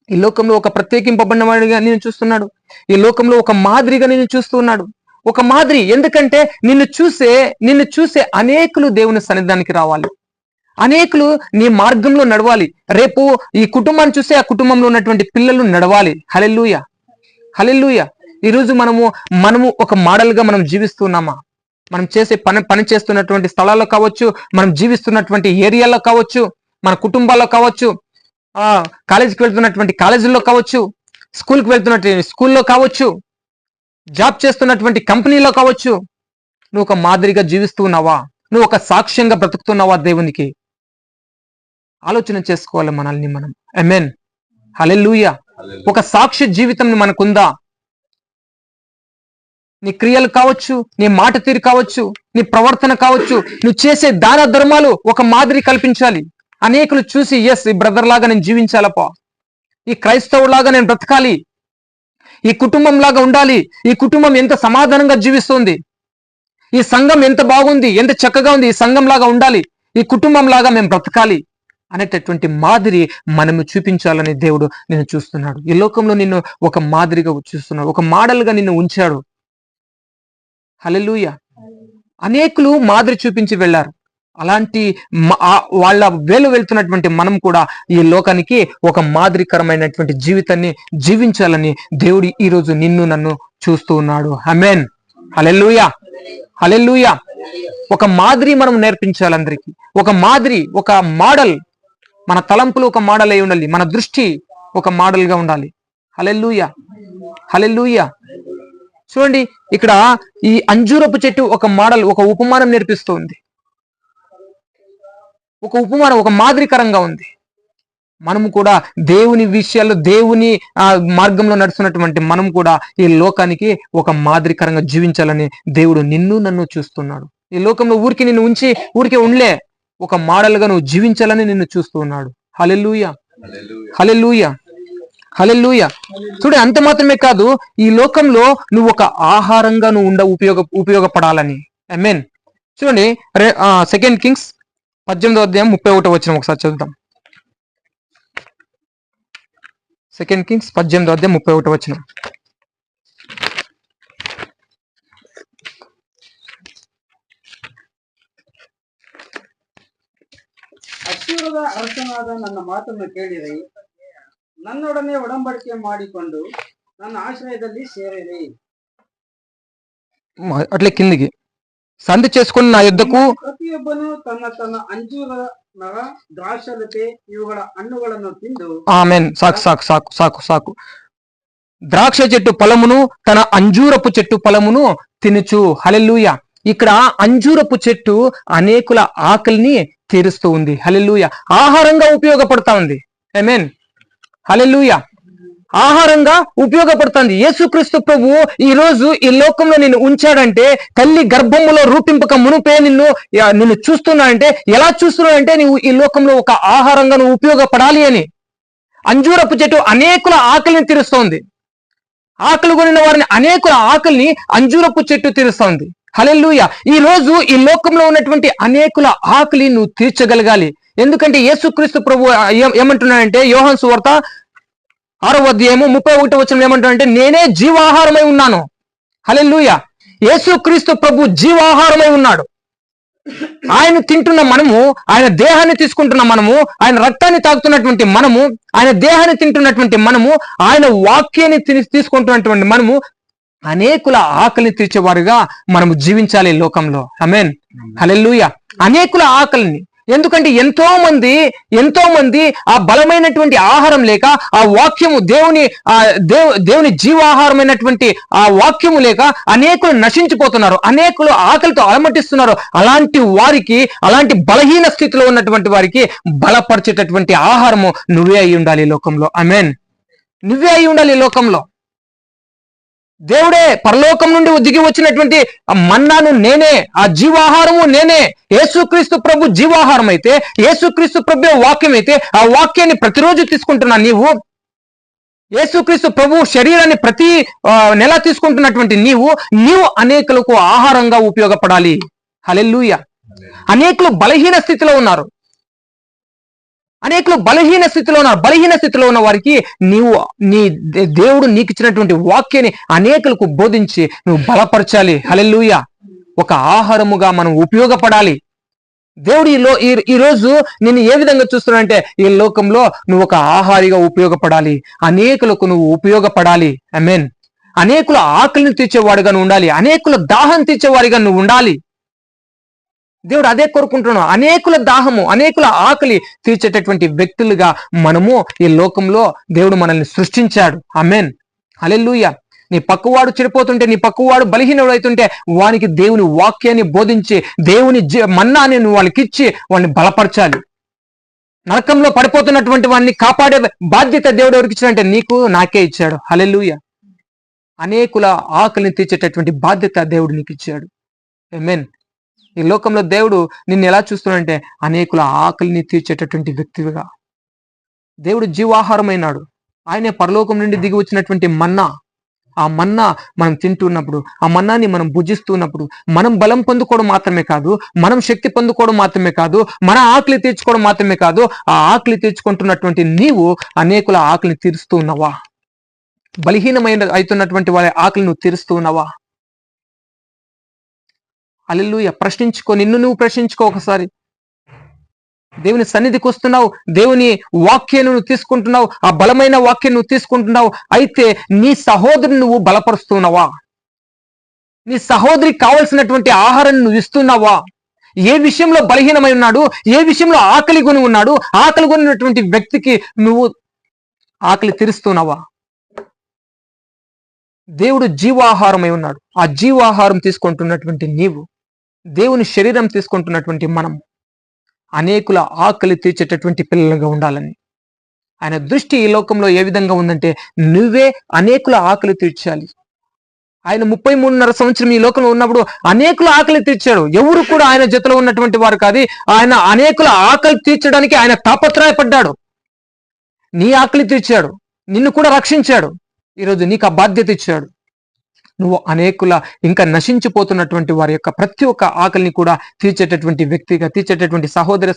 Speaker 1: ఈ లోకంలో ఒక ప్రత్యేకింపబడిన వాడిగా నేను చూస్తున్నాడు. ఈ లోకంలో ఒక మాదిరిగా నేను చూస్తున్నాడు. ఒక మాదిరి. ఎందుకంటే నిన్ను చూసే అనేకులు దేవుని సన్నిధానికి రావాలి. అనేకులు నీ మార్గంలో నడవాలి. రేపు ఈ కుటుంబాన్ని చూస్తే ఆ కుటుంబంలో ఉన్నటువంటి పిల్లలు నడవాలి. హల్లెలూయా, హల్లెలూయా. ఈరోజు మనము ఒక మోడల్ గా మనం జీవిస్తున్నామా? మనం చేసే పని చేస్తున్నటువంటి స్థలాల్లో కావచ్చు, మనం జీవిస్తున్నటువంటి ఏరియాలో కావచ్చు, మన కుటుంబాల్లో కావచ్చు, కాలేజీకి వెళ్తున్నటువంటి కాలేజీల్లో కావచ్చు, స్కూల్కి వెళ్తున్నటువంటి స్కూల్లో కావచ్చు, జాబ్ చేస్తున్నటువంటి కంపెనీలో కావచ్చు, నువ్వు ఒక మాదిరిగా జీవిస్తున్నావా? నువ్వు ఒక సాక్ష్యంగా బ్రతుకుతున్నావా? దేవునికి ఆలోచన చేసుకోవాలి మనల్ని మనం. ఆమేన్, హల్లెలూయా. ఒక సాక్ష్య జీవితం మనకుందా? నీ క్రియలు కావచ్చు, నీ మాట తీరు కావచ్చు, నీ ప్రవర్తన కావచ్చు, నువ్వు చేసే దాన ధర్మాలు ఒక మాదిరి కల్పించాలి. అనేకులు చూసి ఈ బ్రదర్ లాగా నేను జీవించాలపా, ఈ క్రైస్తవులాగా నేను బ్రతకాలి, ఈ కుటుంబం లాగా ఉండాలి, ఈ కుటుంబం ఎంత సమాధానంగా జీవిస్తుంది, ఈ సంఘం ఎంత బాగుంది, ఎంత చక్కగా ఉంది, ఈ సంఘం లాగా ఉండాలి, ఈ కుటుంబం లాగా మేము బ్రతకాలి అనేటటువంటి మాదిరి మనము చూపించాలని దేవుడు నిన్ను చూస్తున్నాడు. ఈ లోకంలో నిన్ను ఒక మాదిరిగా చూస్తున్నాడు, ఒక మోడల్గా నిన్ను ఉంచాడు. హల్లెలూయా. అనేకులు మాదిరి చూపించి వెళ్ళారు. అలాంటి వాళ్ళ వెళ్తున్నటువంటి మనం కూడా ఈ లోకానికి ఒక మాదిరికరమైనటువంటి జీవితాన్ని జీవించాలని దేవుడు ఈ రోజు నిన్ను నన్ను చూస్తూ ఉన్నాడు. ఆమేన్, హల్లెలూయా, హల్లెలూయా. ఒక మాదిరి మనం నేర్పించాలి అందరికీ. ఒక మాదిరి, ఒక మోడల్. మన తలంపులు ఒక మోడల్ అయి ఉండాలి, మన దృష్టి ఒక మోడల్ గా ఉండాలి. హల్లెలూయా, హల్లెలూయా. చూడండి, ఇక్కడ ఈ అంజూరపు చెట్టు ఒక మోడల్, ఒక ఉపమానం నేర్పిస్తుంది. ఒక ఉపమానం, ఒక మాదిరికరంగా ఉంది. మనము కూడా దేవుని విషయాల్లో, దేవుని మార్గంలో నడుస్తున్నటువంటి మనం కూడా ఈ లోకానికి ఒక మాదిరికరంగా జీవించాలని దేవుడు నిన్ను నన్ను చూస్తున్నాడు. ఈ లోకంలో ఊరికి నిన్ను ఉంచి ఊరికే ఉండలే, ఒక మోడల్ గా నువ్వు జీవించాలని నిన్ను చూస్తూ ఉన్నాడు. హల్లెలూయా, హల్లెలూయా, హల్లెలూయా. చూడండి, అంత మాత్రమే కాదు, ఈ లోకంలో నువ్వు ఒక ఆహారంగా నువ్వు ఉపయోగపడాలని. ఆమేన్. చూడండి, 2 కింగ్స్ 18వ అధ్యాయం 31వ వచనం ఒకసారి చదువుతాం. 2 కింగ్స్ 18వ అధ్యాయం 31వ వచనం.
Speaker 2: ಅಶ್ಶೂರದ ಅರಸನಾದ ನನ್ನ ಮಾತನ್ನು ಕೇಳಿರಿ, ನನ್ನೊಡನೆ ಒಡಂಬಡಿಕೆ ಮಾಡಿಕೊಂಡು ನನ್ನ ಆಶ್ರಯದಲ್ಲಿ ಸೇರಿರಿ.
Speaker 1: అట్లే కిందికి సంధి చేసుకుని నా యుద్ధకు
Speaker 2: ಪ್ರತಿಯೊಬ್ಬನು ತನ್ನ ತನ್ನ ಅಂಜೂರ ಮರ ದ್ರಾಕ್ಷಾಲತೆ ಇವುಗಳ ಹಣ್ಣುಗಳನ್ನು ತಿಂದು
Speaker 1: ఆమెన్. సాకు సాకు సాకు సాకు సాకు. ద్రాక్ష చెట్టు ఫలమును తన అంజూరపు చెట్టు ఫలమును తినుచు. హల్లెలూయా. ఇక్కడ అంజూరపు చెట్టు అనేకుల ఆకలిని తీరుస్తూ ఉంది. హల్లెలూయా. ఆహారంగా ఉపయోగపడతా ఉంది. ఆమేన్. హల్లెలూయా. ఆహారంగా ఉపయోగపడుతుంది. యేసుక్రీస్తు ప్రభువు ఈ రోజు ఈ లోకంలో నిన్ను ఉంచాడంటే, తల్లి గర్భములో రూపింపక మునుపే నిన్ను చూస్తున్నాడంటే, ఎలా చూస్తున్నాడంటే నువ్వు ఈ లోకంలో ఒక ఆహారంగా నువ్వు ఉపయోగపడాలి అని. అంజూరపు చెట్టు అనేకుల ఆకలిని తీరుస్తోంది. ఆకలి కొనిన వారిని అనేకుల ఆకలిని అంజూరపు చెట్టు తీరుస్తోంది. హల్లెలూయా. ఈ రోజు ఈ లోకంలో ఉన్నటువంటి అనేకుల ఆకలి నువ్వు తీర్చగలగాలి. ఎందుకంటే యేసుక్రీస్తు ప్రభు ఏమంటున్నాడంటే, యోహాను సువార్త 6వ అధ్యాయము 31వ వచనం ఏమంటాడంటే, నేనే జీవాహారమై ఉన్నాను. హల్లెలూయా. యేసుక్రీస్తు ప్రభు జీవాహారమై ఉన్నాడు. ఆయన తింటున్న మనము, ఆయన దేహాన్ని తీసుకుంటున్న మనము, ఆయన రక్తాన్ని తాగుతున్నటువంటి మనము, ఆయన దేహాన్ని తింటున్నటువంటి మనము, ఆయన వాక్యాన్ని తీసుకుంటున్నటువంటి మనము అనేకుల ఆకలిని తీర్చేవారుగా మనము జీవించాలి లోకంలో. ఆమేన్. హల్లెలూయా. అనేకుల ఆకలిని. ఎందుకంటే ఎంతో మంది ఆ బలమైనటువంటి ఆహారం లేక, ఆ వాక్యము దేవుని జీవాహారమైనటువంటి ఆ వాక్యము లేక అనేకులు నశించిపోతున్నారు. అనేకులు ఆకలితో అలమటిస్తున్నారు. అలాంటి వారికి, అలాంటి బలహీన స్థితిలో ఉన్నటువంటి వారికి బలపరిచేటటువంటి ఆహారము నువ్వే అయి ఉండాలి లోకంలో. ఆమేన్. నువ్వే అయి ఉండాలి లోకంలో. దేవుడే పరలోకం నుండి దిగి వచ్చినటువంటి మన్నాను నేనే, ఆ జీవాహారము నేనే. యేసుక్రీస్తు ప్రభు జీవాహారం అయితే, యేసుక్రీస్తు ప్రభు వాక్యం అయితే, ఆ వాక్యాన్ని ప్రతిరోజు తీసుకుంటున్నా నీవు. యేసుక్రీస్తు ప్రభు శరీరాన్ని ప్రతి నెల తీసుకుంటున్నటువంటి నీవు అనేకులకు ఆహారంగా ఉపయోగపడాలి. హల్లెలూయా. అనేకులు బలహీన స్థితిలో ఉన్నారు. బలహీన స్థితిలో ఉన్న వారికి నీ దేవుడు నీకు ఇచ్చినటువంటి వాక్యాన్ని అనేకులకు బోధించి నువ్వు బలపరచాలి. హల్లెలూయా. ఒక ఆహారముగా మనం ఉపయోగపడాలి. దేవుడు ఈ రోజు నిన్ను ఏ విధంగా చూస్తున్నాడంటే, ఈ లోకంలో నువ్వు ఒక ఆహారిగా ఉపయోగపడాలి. అనేకులకు నువ్వు ఉపయోగపడాలి. ఆమేన్. అనేకుల ఆకలిని తీర్చేవాడిగా నువ్వు ఉండాలి. అనేకుల దాహం తీర్చేవాడిగా నువ్వు ఉండాలి. దేవుడు అదే కోరుకుంటున్నాడు. అనేకుల దాహము, అనేకుల ఆకలి తీర్చేటటువంటి వ్యక్తులుగా మనము ఈ లోకంలో దేవుడు మనల్ని సృష్టించాడు. ఆమేన్. హల్లెలూయా. నీ పక్కవాడు చెడిపోతుంటే, నీ పక్కవాడు బలహీనుడు అవుతుంటే వానికి దేవుని వాక్యాన్ని బోధించి, దేవుని మన్నాన్ని నువ్వు వాళ్ళకి ఇచ్చి వాళ్ళని బలపరచాలి. నరకంలో పడిపోతున్నటువంటి వాడిని కాపాడే బాధ్యత దేవుడు ఎవరికి ఇచ్చాడంటే నీకు, నాకే ఇచ్చాడు. హల్లెలూయా. అనేకుల ఆకలిని తీర్చేటటువంటి బాధ్యత దేవుడు నీకు ఇచ్చాడు. ఆమేన్. ఈ లోకంలో దేవుడు నిన్ను ఎలా చూస్తున్నాడంటే, అనేకుల ఆకలిని తీర్చేటటువంటి వ్యక్తిగా. దేవుడు జీవాహారమైనాడు. ఆయనే పరలోకం నుండి దిగి వచ్చినటువంటి మన్నా. ఆ మన్నా మనం తింటున్నప్పుడు, ఆ మన్నాని మనం భుజిస్తున్నప్పుడు మనం బలం పొందుకోవడం మాత్రమే కాదు, మనం శక్తి పొందుకోవడం మాత్రమే కాదు, మన ఆకలి తీర్చుకోవడం మాత్రమే కాదు, ఆ ఆకలి తీర్చుకుంటున్నటువంటి నీవు అనేకుల ఆకలిని తీరుస్తూ ఉన్నావా? బలహీనమైన అవుతున్నటువంటి వాళ్ళ ఆకలి నువ్వు తీరుస్తూ ఉన్నావా? హల్లెలూయా. ప్రశ్నించుకో, నిన్ను నువ్వు ప్రశ్నించుకో ఒకసారి. దేవుని సన్నిధికి వస్తున్నావు, దేవుని వాక్యాన్ని నువ్వు తీసుకుంటున్నావు, ఆ బలమైన వాక్యాన్ని నువ్వు తీసుకుంటున్నావు. అయితే నీ సహోదరుని నువ్వు బలపరుస్తున్నావా? నీ సహోదరికి కావలసినటువంటి ఆహారాన్ని నువ్వు ఇస్తున్నావా? ఏ విషయంలో బలహీనమై ఉన్నాడు, ఏ విషయంలో ఆకలి కొని ఉన్నాడు, ఆకలి కొనినటువంటి వ్యక్తికి నువ్వు ఆకలి తీరుస్తున్నావా? దేవుడు జీవాహారమై ఉన్నాడు. ఆ జీవాహారం తీసుకుంటున్నటువంటి నీవు, దేవుని శరీరం తీసుకుంటున్నటువంటి మనం అనేకుల ఆకలి తీర్చేటటువంటి పిల్లలుగా ఉండాలని ఆయన దృష్టి ఈ లోకంలో ఏ విధంగా ఉందంటే, నువ్వే అనేకుల ఆకలి తీర్చాలి. ఆయన 33.5 సంవత్సరం ఈ లోకంలో ఉన్నప్పుడు అనేకుల ఆకలి తీర్చాడు. ఎవరు కూడా ఆయన జతలో ఉన్నటువంటి వారు కాదు. ఆయన అనేకుల ఆకలి తీర్చడానికి ఆయన తాపత్రయపడ్డాడు. నీ ఆకలి తీర్చాడు, నిన్ను కూడా రక్షించాడు. ఈరోజు నీకు ఆ బాధ్యత ఇచ్చాడు. నువ్వు అనేకుల ఇంకా నశించిపోతున్నటువంటి వారి యొక్క ప్రతి ఒక్క ఆకలిని కూడా తీర్చేటటువంటి వ్యక్తిగా, తీర్చేటటువంటి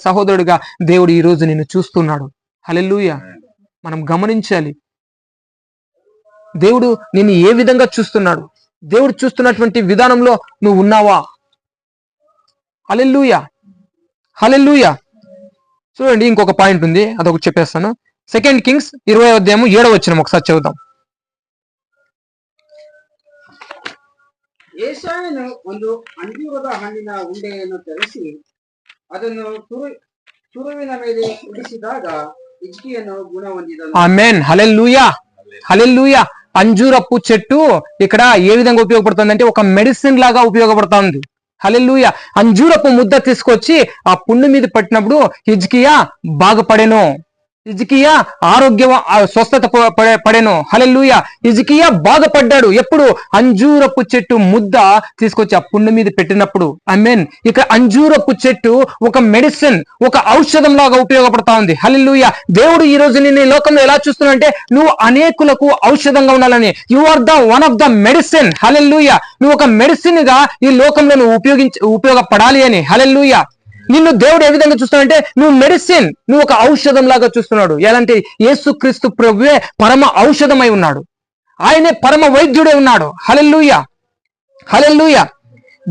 Speaker 1: సహోదరుడిగా దేవుడు ఈ రోజు నిన్ను చూస్తున్నాడు. హల్లెలూయా. మనం గమనించాలి, దేవుడు నిన్ను ఏ విధంగా చూస్తున్నాడు. దేవుడు చూస్తున్నటువంటి విధానంలో నువ్వు ఉన్నావా? హల్లెలూయా. హల్లెలూయా. చూడండి, ఇంకొక పాయింట్ ఉంది, అదొకటి చెప్పేస్తాను. 2 కింగ్స్ 20వ అధ్యాయము 7వ వచనం ఒకసారి చదువుదాం.
Speaker 2: ಏಸಾಯನು ಒಂದು ಅಂಜೂರದ ಹಣ್ಣಿನ ಉಂಡೆಯನ್ನು ತರಿಸಿ ಅದನ್ನು ತುರುವಿನ ಮೇಲೆ ಇಡಿಸಿದಾಗ ಹಿಜ್ಕೀಯನು ಗುಣ ಹೊಂದಿದನು.
Speaker 1: ఆమేన్. హల్లెలూయా, హల్లెలూయా. అంజూరపు చెట్టు ఇక్కడ ఏ విధంగా ఉపయోగపడుతుంది అంటే ఒక మెడిసిన్ లాగా ఉపయోగపడుతుంది. హల్లెలూయా. అంజూరపు ముద్ద తీసుకొచ్చి ఆ పుండు మీద పట్టినప్పుడు హిజ్కియా బాగుపడెను. హిజ్కియా ఆరోగ్యం స్వస్థత పడెను. హల్లెలూయా. హిజ్కియా బాగుపడ్డాడు. ఎప్పుడు? అంజూరపు చెట్టు ముద్ద తీసుకొచ్చి ఆ పుండు మీద పెట్టినప్పుడు. ఆమేన్. ఇక అంజూరపు చెట్టు ఒక మెడిసిన్, ఒక ఔషధం లాగా ఉపయోగపడతా ఉంది. హల్లెలూయా. దేవుడు ఈ రోజు నిన్ను ఈ లోకంలో ఎలా చూస్తున్నా అంటే నువ్వు అనేకులకు ఔషధంగా ఉండాలని. You are the one of the medicine. Hallelujah. నువ్వు ఒక మెడిసిన్ గా ఈ లోకంలో నువ్వు ఉపయోగపడాలి అని. హల్లెలూయా. నిన్ను దేవుడు ఏ విధంగా చూస్తున్నాడంటే నువ్వు మెడిసిన్, నువ్వు ఒక ఔషధం లాగా చూస్తున్నాడు. ఎలాంటి? యేసుక్రీస్తు ప్రభువే పరమ ఔషధమై ఉన్నాడు. ఆయనే పరమ వైద్యుడే ఉన్నాడు. హల్లెలూయా, హల్లెలూయా.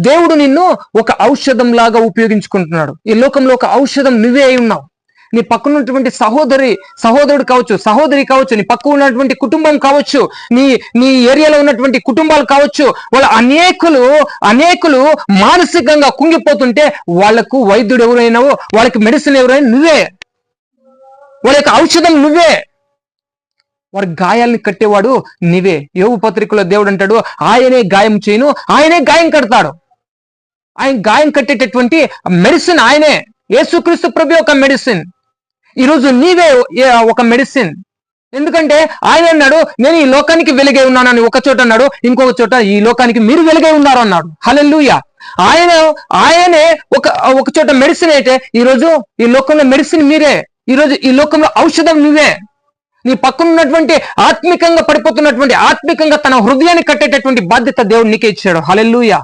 Speaker 1: దేవుడు నిన్ను ఒక ఔషధం లాగా ఉపయోగించుకుంటున్నాడు. ఈ లోకంలో ఒక ఔషధం నువ్వే అయి ఉన్నావు. నీ పక్కన ఉన్నటువంటి సహోదరుడు కావచ్చు, సహోదరి కావచ్చు, నీ పక్కన ఉన్నటువంటి కుటుంబం కావచ్చు, నీ ఏరియాలో ఉన్నటువంటి కుటుంబాలు కావచ్చు, వాళ్ళ అనేకులు మానసికంగా కుంగిపోతుంటే వాళ్లకు వైద్యుడు ఎవరైనావో, వాళ్ళకి మెడిసిన్ ఎవరైనా నువ్వే. వాళ్ళ యొక్క ఔషధం నువ్వే. వారి గాయాల్ని కట్టేవాడు నీవే. యోబు పత్రికలో దేవుడు అంటాడు, ఆయనే గాయం చేయను, ఆయనే గాయం కడతాడు. ఆయన గాయం కట్టేటటువంటి మెడిసిన్ ఆయనే. యేసుక్రీస్తు ప్రభు ఒక మెడిసిన్. ఈరోజు నీవే ఒక మెడిసిన్. ఎందుకంటే ఆయన అన్నాడు, నేను ఈ లోకానికి వెలుగై ఉన్నానని ఒక చోట అన్నాడు, ఇంకొక చోట ఈ లోకానికి మీరు వెలుగై ఉన్నారు అన్నాడు. హల్లెలూయా. ఆయనే ఒక చోట మెడిసిన్ అయితే ఈరోజు ఈ లోకంలో మెడిసిన్ మీరే. ఈరోజు ఈ లోకంలో ఔషధం నువ్వే. నీ పక్కన ఉన్నటువంటి ఆత్మికంగా పడిపోతున్నటువంటి, ఆత్మికంగా తన హృదయాన్ని కట్టేటటువంటి బాధ్యత దేవుడు నీకే ఇచ్చాడు. హల్లెలూయా.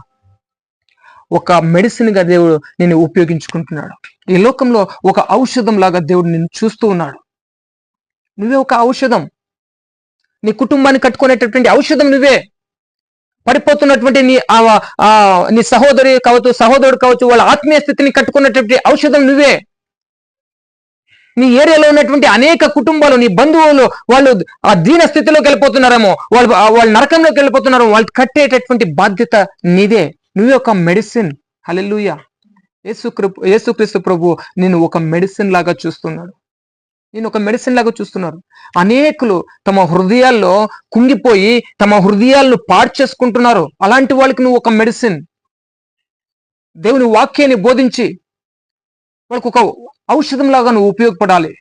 Speaker 1: ఒక మెడిసిన్ గా దేవుడు నిన్ను ఉపయోగించుకుంటున్నాడు. ఈ లోకంలో ఒక ఔషధం లాగా దేవుడు నిన్ను చూస్తూ ఉన్నాడు. నువ్వే ఒక ఔషధం. నీ కుటుంబాన్ని కట్టుకునేటటువంటి ఔషధం నువ్వే. పడిపోతున్నటువంటి నీ సహోదరుడు కావచ్చు, వాళ్ళ ఆత్మీయ స్థితిని కట్టుకున్నటువంటి ఔషధం నువ్వే. నీ ఏరియాలో ఉన్నటువంటి అనేక కుటుంబాలు, నీ బంధువులు, వాళ్ళు ఆ దీన స్థితిలోకి వెళ్ళిపోతున్నారేమో, వాళ్ళు నరకంలోకి వెళ్ళిపోతున్నారో, వాళ్ళు కట్టేటటువంటి బాధ్యత నీదే. నువ్వే ఒక మెడిసిన్. హల్లెలూయా. యేసుక్రీస్తు ప్రభు నేను ఒక మెడిసిన్ లాగా చూస్తున్నాడు. నేను ఒక మెడిసిన్ లాగా చూస్తున్నారు. అనేకులు తమ హృదయాల్లో కుంగిపోయి తమ హృదయాలను పాడు చేసుకుంటున్నారు. అలాంటి వాళ్ళకి నువ్వు ఒక మెడిసిన్. దేవుని వాక్యాన్ని బోధించి వాళ్ళకు ఒక ఔషధం లాగా నువ్వు ఉపయోగపడాలి,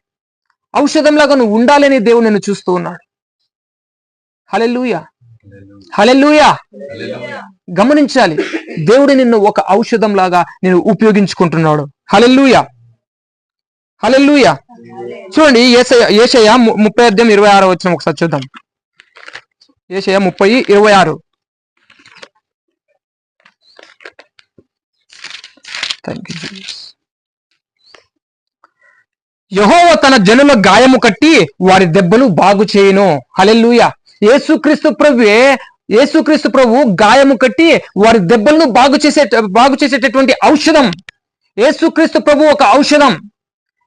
Speaker 1: ఔషధం లాగా నువ్వు ఉండాలని దేవుడు నిన్ను చూస్తూ ఉన్నాడు. హల్లెలూయా, హల్లెలూయా. గమనించాలి, దేవుడు నిన్ను ఒక ఔషధం లాగా నేను ఉపయోగించుకుంటున్నాడు. హల్లెలూయా, హల్లెలూయా. చూడండి యేషయా 30:26 వచ్చిన ఒకసారి చూద్దాం. యేషయా 30:26. యెహోవా తన జనుల గాయము కట్టి వారి దెబ్బలు బాగు చేయును. హల్లెలూయా. యేసుక్రీస్తు ప్రభు గాయము కట్టి వారి దెబ్బలను బాగు చేసేటటువంటి ఔషధం. యేసుక్రీస్తు ప్రభు ఒక ఔషధం.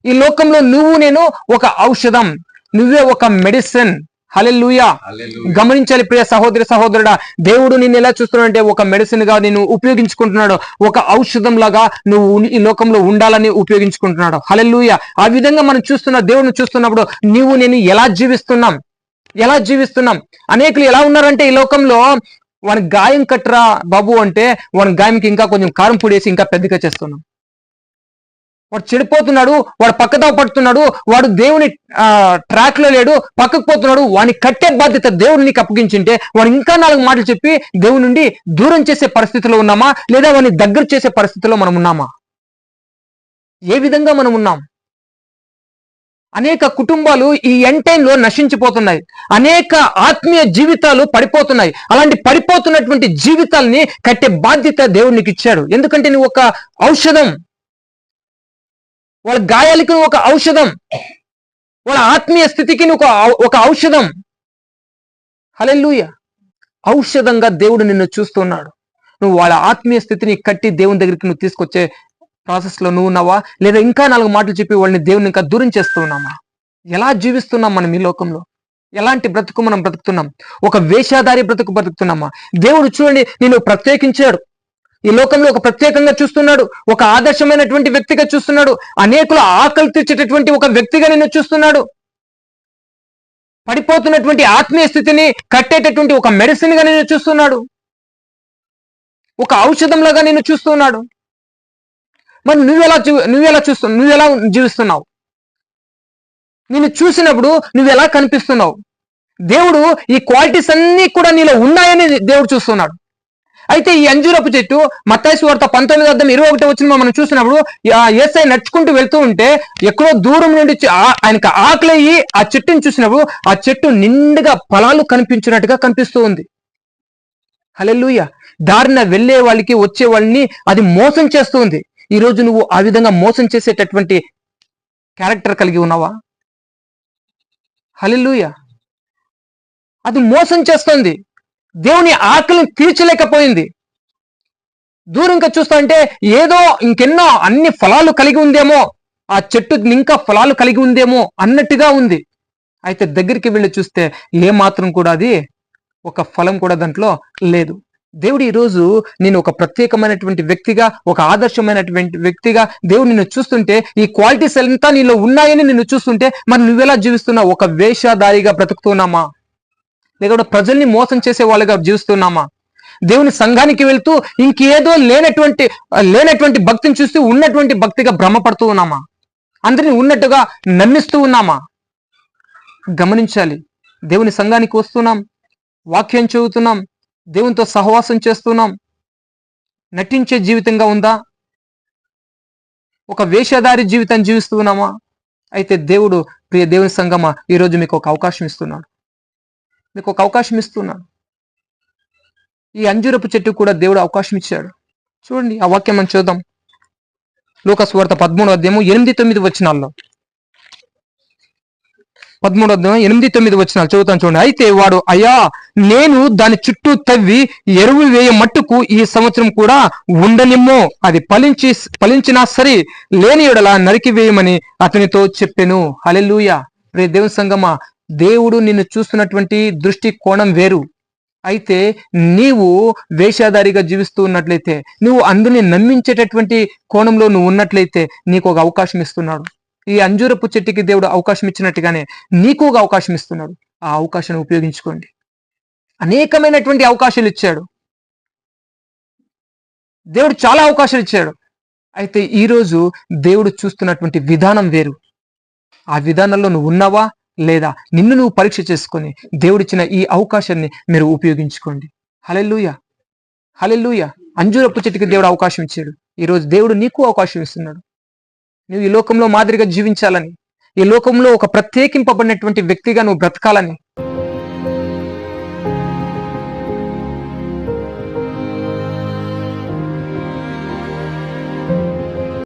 Speaker 1: ఈ లోకంలో నువ్వు నేను ఒక ఔషధం. నువ్వే ఒక మెడిసిన్. హల్లెలూయా. గమనించాలి ప్రియ సహోదరుడా, దేవుడు నిన్ను ఎలా చూస్తున్నాడంటే ఒక మెడిసిన్ గా నిన్ను ఉపయోగించుకుంటున్నాడు. ఒక ఔషధం లాగా నువ్వు ఈ లోకంలో ఉండాలని ఉపయోగించుకుంటున్నాడు. హల్లెలూయా. ఆ విధంగా మనం దేవుడిని చూస్తున్నప్పుడు నీవు నేను ఎలా జీవిస్తున్నాం. అనేకులు ఎలా ఉన్నారంటే ఈ లోకంలో వాని గాయం కట్టరా బాబు అంటే వాని గాయంకి ఇంకా కొంచెం కారం పొడేసి ఇంకా పెద్దగా చేస్తున్నాం. వాడు చెడిపోతున్నాడు, వాడు పక్కదో పడుతున్నాడు, వాడు దేవుని ట్రాక్ లో లేడు, పక్కకు పోతున్నాడు. వాని కట్టే బాధ్యత దేవుడు నీకు అప్పగించింటే వాడు ఇంకా 4 మాటలు చెప్పి దేవుని నుండి దూరం చేసే పరిస్థితిలో ఉన్నామా, లేదా వాని దగ్గర చేసే పరిస్థితిలో మనం ఉన్నామా? ఏ విధంగా మనం ఉన్నాం? అనేక కుటుంబాలు ఈ ఎంటైన్లో నశించిపోతున్నాయి. అనేక ఆత్మీయ జీవితాలు పడిపోతున్నాయి. అలాంటి పడిపోతున్నటువంటి జీవితాలని కట్టే బాధ్యత దేవుడు నీకు ఇచ్చాడు. ఎందుకంటే నువ్వు ఒక ఔషధం. వాళ్ళ గాయాలకి నువ్వు ఒక ఔషధం. వాళ్ళ ఆత్మీయ స్థితికి నువ్వు ఒక ఔషధం. హల్లెలూయా. ఔషధంగా దేవుడు నిన్ను చూస్తున్నాడు. నువ్వు వాళ్ళ ఆత్మీయ స్థితిని కట్టి దేవుని దగ్గరికి నువ్వు తీసుకొచ్చే ప్రాసెస్ లో నువ్వు ఉన్నావా, లేదా ఇంకా 4 మాటలు చెప్పి వాళ్ళని దేవుని ఇంకా దూరం చేస్తూ ఉన్నామా? ఎలా జీవిస్తున్నాం మనం ఈ లోకంలో? ఎలాంటి బ్రతుకు మనం బ్రతుకుతున్నాం? ఒక వేషధారి బ్రతుకు బ్రతుకుతున్నామా? దేవుడు చూడండి, నిన్ను ప్రత్యేకించాడు, ఈ లోకంలో ఒక ప్రత్యేకంగా చూస్తున్నాడు, ఒక ఆదర్శమైనటువంటి వ్యక్తిగా చూస్తున్నాడు, అనేకుల ఆకలి తీర్చేటటువంటి ఒక వ్యక్తిగా నిన్ను చూస్తున్నాడు, పడిపోతున్నటువంటి ఆత్మీయ స్థితిని కట్టేటటువంటి ఒక మెడిసిన్ గా నిన్ను చూస్తున్నాడు, ఒక ఔషధంలాగా నిన్ను చూస్తున్నాడు. మరి నువ్వెలా జీవిస్తున్నావు? నిన్ను చూసినప్పుడు నువ్వెలా కనిపిస్తున్నావు? దేవుడు ఈ క్వాలిటీస్ అన్ని కూడా నీలో ఉన్నాయని దేవుడు చూస్తున్నాడు. అయితే ఈ అంజూరపు చెట్టు మత్తయి సువార్త 19:21 మనం చూసినప్పుడు యేసయ్య నడుచుకుంటూ వెళ్తూ ఉంటే ఎక్కడో దూరం నుండి ఆయనకు ఆకలయ్యి ఆ చెట్టుని చూసినప్పుడు ఆ చెట్టు నిండుగా ఫలాలు కనిపించినట్టుగా కనిపిస్తూ ఉంది. హల్లెలూయా. దారిన వెళ్ళే వాళ్ళకి వచ్చే వాళ్ళని అది మోసం చేస్తూ ఉంది. ఈ రోజు నువ్వు ఆ విధంగా మోసం చేసేటటువంటి క్యారెక్టర్ కలిగి ఉన్నావా? హల్లెలూయా. అది మోసం చేస్తుంది, దేవుని ఆకలిని తీర్చలేకపోయింది. దూరంగా చూస్తా అంటే ఏదో ఇంకెన్నో అన్ని ఫలాలు కలిగి ఉందేమో, ఆ చెట్టు ఇంకా ఫలాలు కలిగి ఉందేమో అన్నట్టుగా ఉంది. అయితే దగ్గరికి వెళ్ళి చూస్తే ఏ మాత్రం కూడా అది ఒక ఫలం కూడా దాంట్లో లేదు. దేవుడు ఈరోజు నేను ఒక ప్రత్యేకమైనటువంటి వ్యక్తిగా, ఒక ఆదర్శమైనటువంటి వ్యక్తిగా దేవుడు నిన్ను చూస్తుంటే, ఈ క్వాలిటీస్ అంతా నీలో ఉన్నాయని నిన్ను చూస్తుంటే, మరి నువ్వెలా జీవిస్తున్నావు? ఒక వేషధారిగా బ్రతుకుతున్నామా, లేకపోతే ప్రజల్ని మోసం చేసే వాళ్ళుగా జీవిస్తున్నామా? దేవుని సంఘానికి వెళ్తూ ఇంకేదో లేనటువంటి భక్తిని చూస్తూ ఉన్నటువంటి భక్తిగా భ్రమపడుతూ ఉన్నామా? అందరిని ఉన్నట్టుగా నమ్మిస్తూ ఉన్నామా? గమనించాలి. దేవుని సంఘానికి వస్తున్నాం, వాక్యం చదువుతున్నాం, దేవునితో సహవాసం చేస్తున్నాం, నటించే జీవితంగా ఉందా? ఒక వేషధారి జీవితం జీవిస్తున్నామా? అయితే దేవుడు, ప్రియ దేవుని సంఘమా, ఈరోజు మీకు ఒక అవకాశం ఇస్తున్నాడు, మీకు ఒక అవకాశం ఇస్తున్నాడు. ఈ అంజూరపు చెట్టు కూడా దేవుడు అవకాశం ఇచ్చాడు. చూడండి ఆ వాక్యం మనం చూద్దాం. లూకా సువార్త 13:8-9 చదువుతాను చూడండి. అయితే వాడు, అయ్యా, నేను దాని చుట్టూ తవ్వి ఎరువు వేయ మట్టుకు ఈ సంవత్సరం కూడా ఉండనిమ్మో, అది ఫలించినా సరే, లేని ఎడల నరికి వేయమని అతనితో చెప్పెను. హల్లెలూయా. రే దేవుని సంగమా, దేవుడు నిన్ను చూస్తున్నటువంటి దృష్టి కోణం వేరు. అయితే నీవు వేషధారిగా జీవిస్తూ ఉన్నట్లయితే, నువ్వు అందరిని నమ్మించేటటువంటి కోణంలో నువ్వు ఉన్నట్లయితే నీకు ఒక అవకాశం ఇస్తున్నాడు. ఈ అంజూరపు చెట్టుకి దేవుడు అవకాశం ఇచ్చినట్టుగానే నీకు ఒక అవకాశం ఇస్తున్నాడు. ఆ అవకాశాన్ని ఉపయోగించుకోండి. అనేకమైనటువంటి అవకాశాలు ఇచ్చాడు దేవుడు, చాలా అవకాశాలు ఇచ్చాడు. అయితే ఈరోజు దేవుడు చూస్తున్నటువంటి విధానం వేరు. ఆ విధానంలో నువ్వు ఉన్నావా లేదా? నిన్ను నువ్వు పరీక్ష చేసుకొని దేవుడిచ్చిన ఈ అవకాశాన్ని మీరు ఉపయోగించుకోండి. హల్లెలూయా, హల్లెలూయా. అంజూరపు చెట్టుకి దేవుడు అవకాశం ఇచ్చాడు. ఈరోజు దేవుడు నీకు అవకాశం ఇస్తున్నాడు. నువ్వు ఈ లోకంలో మాదిరిగా జీవించాలని, ఈ లోకంలో ఒక ప్రత్యేకింపబడినటువంటి వ్యక్తిగా నువ్వు బ్రతకాలని,